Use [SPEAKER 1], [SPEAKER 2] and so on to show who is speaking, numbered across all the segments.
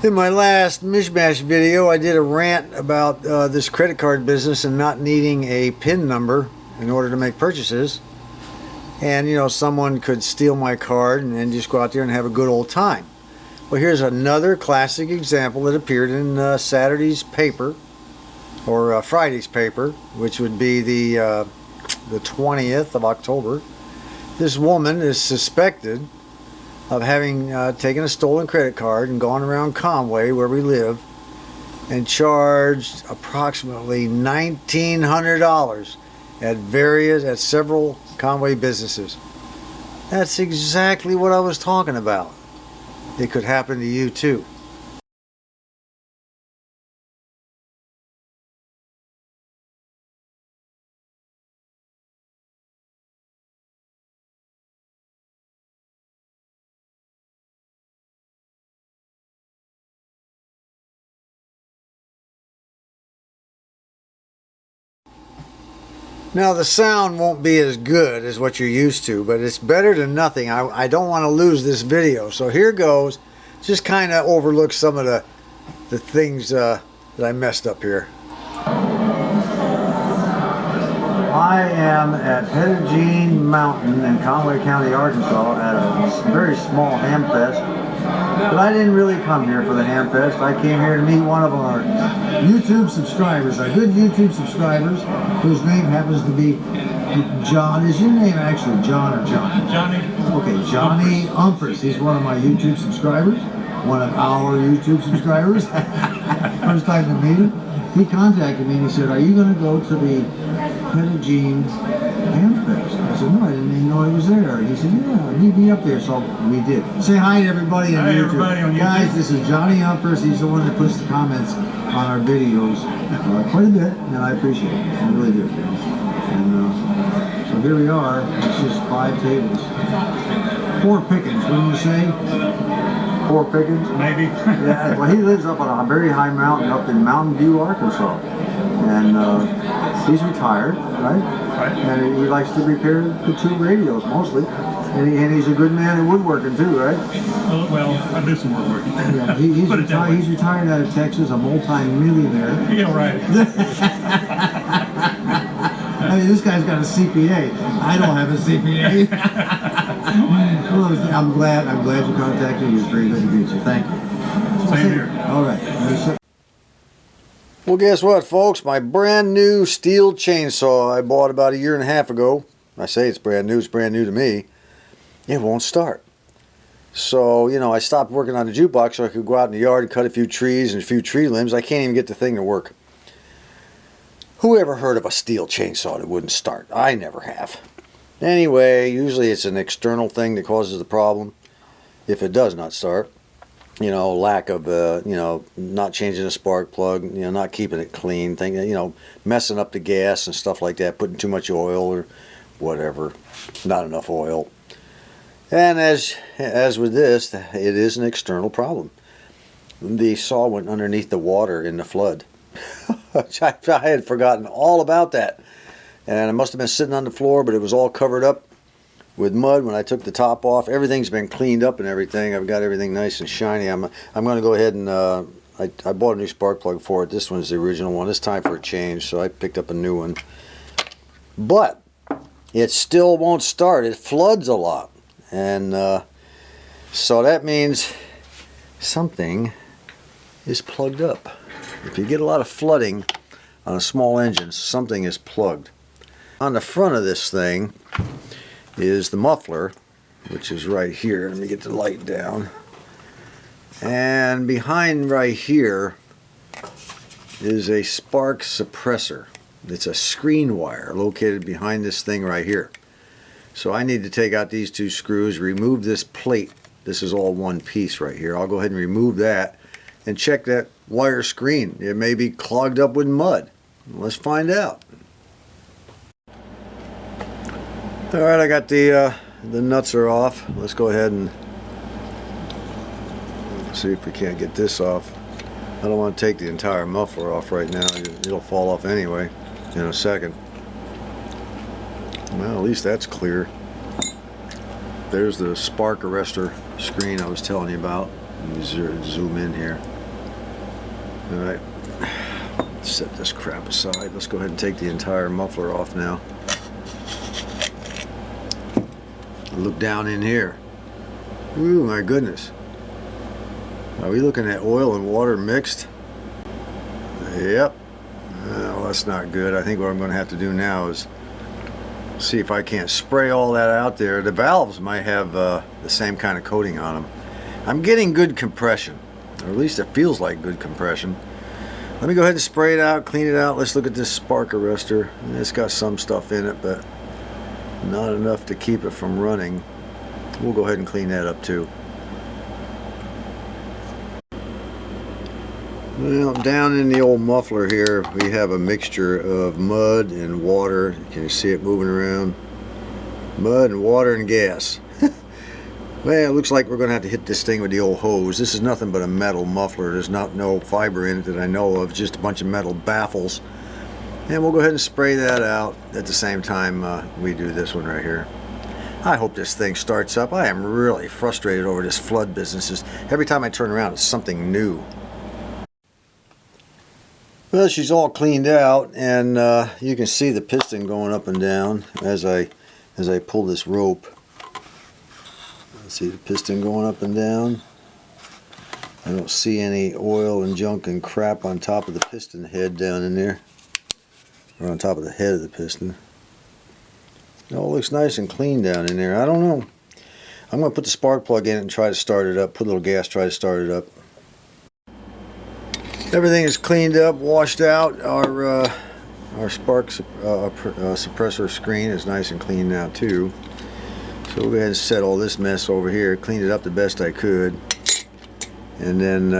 [SPEAKER 1] In my last Mish-Mash video, I did a rant about this credit card business and not needing a PIN number in order to make purchases. And, you know, someone could steal my card and then just go out there and have a good old time. Well, here's another classic example that appeared in Saturday's paper, or Friday's paper, which would be the 20th of October. This woman is suspected of having taken a stolen credit card and gone around Conway, where we live, and charged approximately $1,900 at several Conway businesses. That's exactly what I was talking about. It could happen to you too. Now the sound won't be as good as what you're used to, but it's better than nothing. I don't want to lose this video, so here goes. Just kind of overlook some of the things that I messed up here. I am at Pettigene Mountain in Conway County, Arkansas, at a very small ham fest. But I didn't really come here for the ham fest. I came here to meet one of our YouTube subscribers, our good YouTube subscribers, whose name happens to be John. Is your name actually John or Johnny?
[SPEAKER 2] Johnny.
[SPEAKER 1] Okay, Johnny Umpers. He's one of my YouTube subscribers, one of our YouTube subscribers. First time to meet him. He contacted me and he said, "Are you going to go to the Pettigene Ham Fest?" I said, "No, I didn't even know he was there." He said, "Yeah, meet me up there." So we did. Say hi to everybody on YouTube.
[SPEAKER 2] Everybody on YouTube.
[SPEAKER 1] Guys, this is Johnny Umpers. He's the one that puts the comments on our videos quite a bit, and I appreciate it. I really do. And so here we are. It's just 5 tables. 4 pickings, wouldn't you say? 4 pickings?
[SPEAKER 2] Maybe.
[SPEAKER 1] Yeah, well, he lives up on a very high mountain up in Mountain View, Arkansas. And he's retired, right?
[SPEAKER 2] Right.
[SPEAKER 1] And he likes to repair the tube radios mostly. And he's a good man at woodworking too, right?
[SPEAKER 2] Well, I do some woodworking.
[SPEAKER 1] Yeah, he's retired out of Texas, a multi-millionaire.
[SPEAKER 2] Yeah, right.
[SPEAKER 1] I mean, this guy's got a CPA. I don't have a CPA. Well, I'm glad you contacted me. It was very good to meet you. Thank you.
[SPEAKER 2] Same here.
[SPEAKER 1] All right. Well, guess what, folks? My brand new steel chainsaw I bought about 1.5 years ago. I say it's brand new to me. It won't start. So, you know, I stopped working on the jukebox so I could go out in the yard and cut a few trees and a few tree limbs. I can't even get the thing to work. Who ever heard of a steel chainsaw that wouldn't start? I never have. Anyway, usually it's an external thing that causes the problem if it does not start. You know, lack of, you know, not changing the spark plug, you know, not keeping it clean, you know, messing up the gas and stuff like that, putting too much oil or whatever, not enough oil. And as with this, it is an external problem. The saw went underneath the water in the flood. I had forgotten all about that. And it must have been sitting on the floor, but it was all covered up with mud when I took the top off. Everything's been cleaned up and everything. I've got everything nice and shiny. I'm going to go ahead and I bought a new spark plug for it. This one's the original one. It's time for a change, so I picked up a new one. But it still won't start. It floods a lot. And so that means something is plugged up. If you get a lot of flooding on a small engine, something is plugged. On the front of this thing is the muffler, which is right here. Let me get the light down. And behind right here is a spark suppressor. It's a screen wire located behind this thing right here. So I need to take out these 2 screws, remove this plate. This is all one piece right here. I'll go ahead and remove that and check that wire screen. It may be clogged up with mud. Let's find out. All right, I got the nuts are off. Let's go ahead and see if we can't get this off. I don't want to take the entire muffler off right now. It'll fall off anyway in a second. Well, at least that's clear. There's the spark arrestor screen I was telling you about. Let me zoom in here. All right, set this crap aside. Let's go ahead and take the entire muffler off now. Look down in here. Ooh, my goodness. Are we looking at oil and water mixed? Yep. Well, that's not good. I think what I'm going to have to do now is see if I can't spray all that out there. The valves might have the same kind of coating on them. I'm getting good compression, or at least it feels like good compression. Let me go ahead and spray it out, clean it out. Let's look at this spark arrestor. It's got some stuff in it, but not enough to keep it from running. We'll go ahead and clean that up too. Well, down in the old muffler here, we have a mixture of mud and water. Can you see it moving around? Mud and water and gas. Well, it looks like we're going to have to hit this thing with the old hose. This is nothing but a metal muffler. There's no fiber in it that I know of, just a bunch of metal baffles. And we'll go ahead and spray that out at the same time we do this one right here. I hope this thing starts up. I am really frustrated over this flood business. Every time I turn around, it's something new. Well, she's all cleaned out, and you can see the piston going up and down as I pull this rope. See the piston going up and down. I don't see any oil and junk and crap on top of the piston head down in there, or on top of the head of the piston. It all looks nice and clean down in there. I don't know. I'm going to put the spark plug in it and try to start it up. Put a little gas, try to start it up. Everything is cleaned up, washed out. Our spark suppressor screen is nice and clean now too. So we'll go ahead and set all this mess over here, clean it up the best I could, and then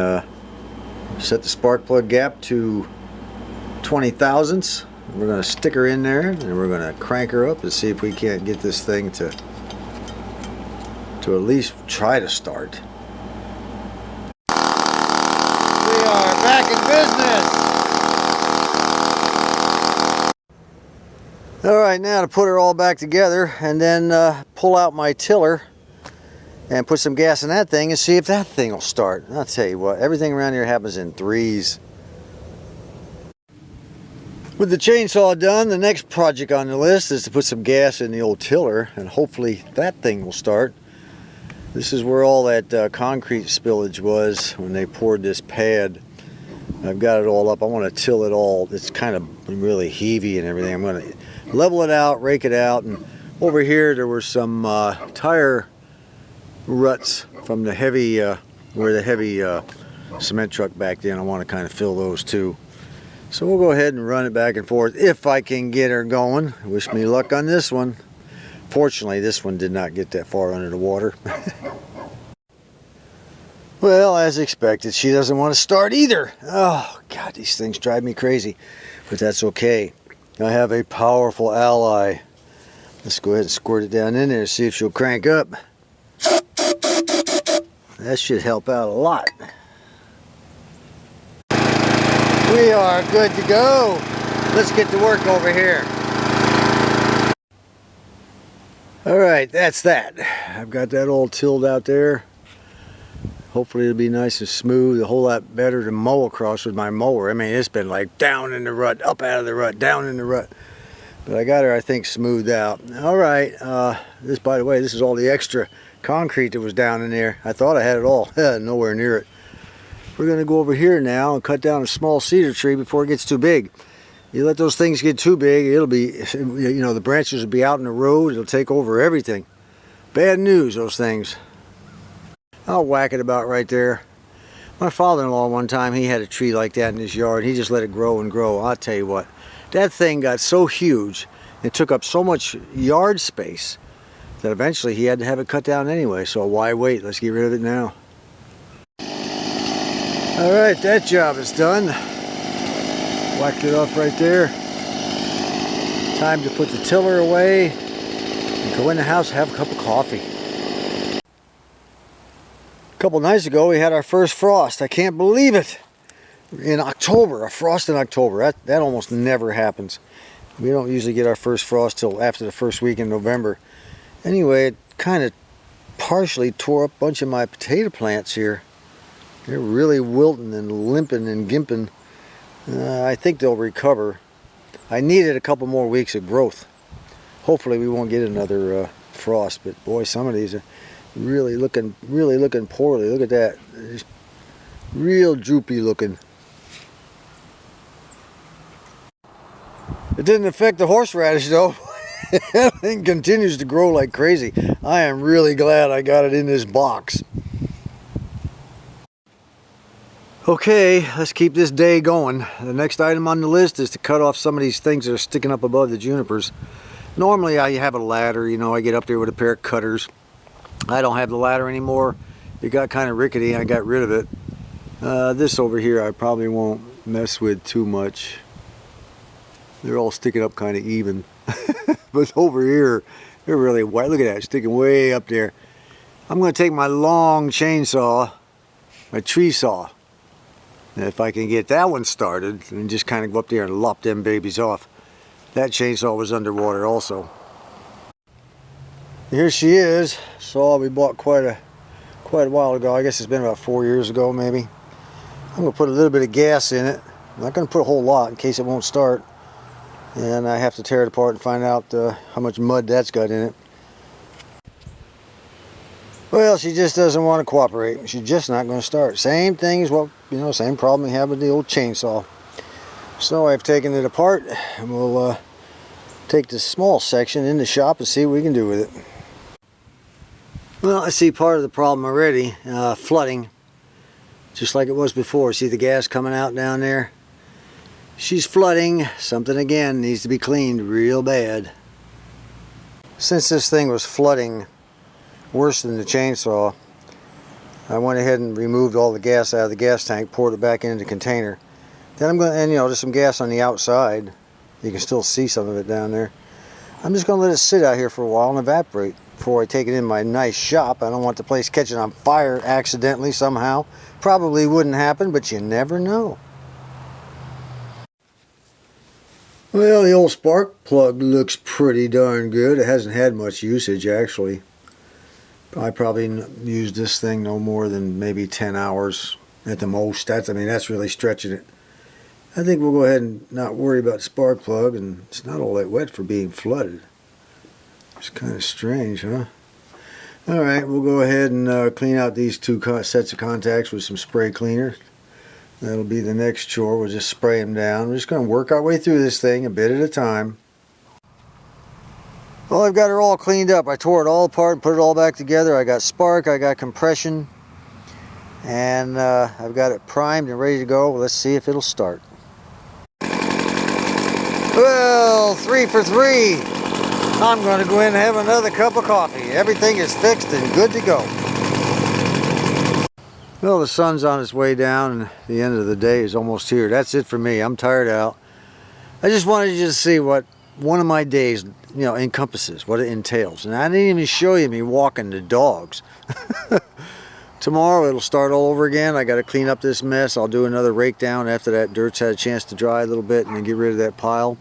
[SPEAKER 1] set the spark plug gap to 20 thousandths. We're going to stick her in there, and we're going to crank her up and see if we can't get this thing to at least try to start. We are back in business! Alright, now to put her all back together and then pull out my tiller and put some gas in that thing and see if that thing will start. I'll tell you what, everything around here happens in threes. With the chainsaw done, the next project on the list is to put some gas in the old tiller, and hopefully that thing will start. This is where all that concrete spillage was when they poured this pad. I've got it all up. I want to till it all. It's kind of really heavy and everything. I'm going to level it out, rake it out, and over here there were some tire ruts from the heavy, where the heavy cement truck backed in. I want to kind of fill those too. So we'll go ahead and run it back and forth if I can get her going. Wish me luck on this one. Fortunately, this one did not get that far under the water. Well, as expected, she doesn't want to start either. Oh, God, these things drive me crazy. But that's okay. I have a powerful ally. Let's go ahead and squirt it down in there and see if she'll crank up. That should help out a lot. We are good to go. Let's get to work over here. Alright, that's that. I've got that all tilled out there. Hopefully it'll be nice and smooth, a whole lot better to mow across with my mower. I mean, it's been like down in the rut, up out of the rut, down in the rut. But I got her, I think, smoothed out. Alright, this, by the way, this is all the extra concrete that was down in there. I thought I had it all. Nowhere near it. We're going to go over here now and cut down a small cedar tree before it gets too big. You let those things get too big, it'll be, you know, the branches will be out in the road, it'll take over everything. Bad news, those things. I'll whack it about right there. My father-in-law one time, he had a tree like that in his yard. He just let it grow and grow. I'll tell you what, that thing got so huge, it took up so much yard space that eventually he had to have it cut down anyway. So why wait? Let's get rid of it now. Alright, that job is done. Whacked it off right there. Time to put the tiller away and go in the house and have a cup of coffee. A couple nights ago we had our first frost. I can't believe it. In October, a frost in October. That almost never happens. We don't usually get our first frost till after the first week in November. Anyway, it kind of partially tore up a bunch of my potato plants here. They're really wilting and limping and gimping. I think they'll recover. I needed a couple more weeks of growth. Hopefully we won't get another frost, but boy, some of these are really looking poorly. Look at that. Just real droopy looking. It didn't affect the horseradish though. That thing continues to grow like crazy. I am really glad I got it in this box. Okay, let's keep this day going. The next item on the list is to cut off some of these things that are sticking up above the junipers. Normally I have a ladder, you know, I get up there with a pair of cutters. I don't have the ladder anymore. It got kind of rickety, I got rid of it. This over here I probably won't mess with too much. They're all sticking up kind of even. But over here, they're really white. Look at that, sticking way up there. I'm going to take my long chainsaw, my tree saw. And if I can get that one started, and just kind of go up there and lop them babies off. That chainsaw was underwater also. Here she is. Saw we bought quite a while ago. I guess it's been about 4 years ago maybe. I'm going to put a little bit of gas in it. I'm not going to put a whole lot in case it won't start. And I have to tear it apart and find out how much mud that's got in it. Well, she just doesn't want to cooperate. She's just not going to start. Same thing as what, you know, same problem we have with the old chainsaw. So I've taken it apart and we'll take this small section in the shop and see what we can do with it. Well, I see part of the problem already, flooding. Just like it was before. See the gas coming out down there? She's flooding. Something again needs to be cleaned real bad. Since this thing was flooding worse than the chainsaw, I went ahead and removed all the gas out of the gas tank, poured it back into the container. Then I'm going to, and you know, there's some gas on the outside. You can still see some of it down there. I'm just going to let it sit out here for a while and evaporate before I take it in my nice shop. I don't want the place catching on fire accidentally somehow. Probably wouldn't happen, but you never know. Well, the old spark plug looks pretty darn good. It hasn't had much usage actually. I probably used this thing no more than maybe 10 hours at the most. I mean, that's really stretching it. I think we'll go ahead and not worry about the spark plug, and it's not all that wet for being flooded. It's kind of strange, huh? Alright, we'll go ahead and clean out these two sets of contacts with some spray cleaner. That'll be the next chore. We'll just spray them down. We're just going to work our way through this thing a bit at a time. Well, I've got her all cleaned up. I tore it all apart and put it all back together. I got spark, I got compression, and I've got it primed and ready to go. Let's see if it'll start. Well, 3 for 3. I'm going to go in and have another cup of coffee. Everything is fixed and good to go. Well, the sun's on its way down and the end of the day is almost here. That's it for me. I'm tired out. I just wanted you to see what one of my days, you know, encompasses, what it entails. And I didn't even show you me walking the dogs. Tomorrow it'll start all over again. I got to clean up this mess. I'll do another rake down after that dirt's had a chance to dry a little bit, and then get rid of that pile.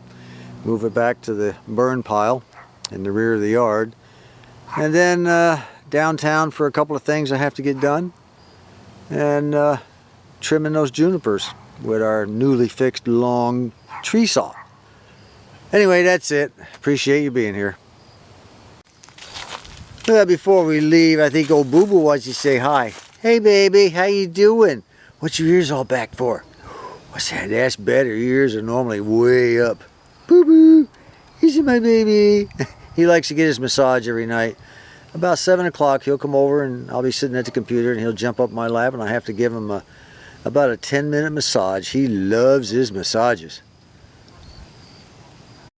[SPEAKER 1] Move it back to the burn pile in the rear of the yard. And then downtown for a couple of things I have to get done. And trimming those junipers with our newly fixed long tree saw. Anyway, that's it. Appreciate you being here. Before we leave, I think old Boo Boo wants you to say hi. Hey baby, how you doing? What's your ears all back for? What's that? That's better. Your ears are normally way up. Boo Boo, is it my baby? He likes to get his massage every night. About 7 o'clock, he'll come over and I'll be sitting at the computer and he'll jump up my lap and I have to give him about a 10-minute massage. He loves his massages.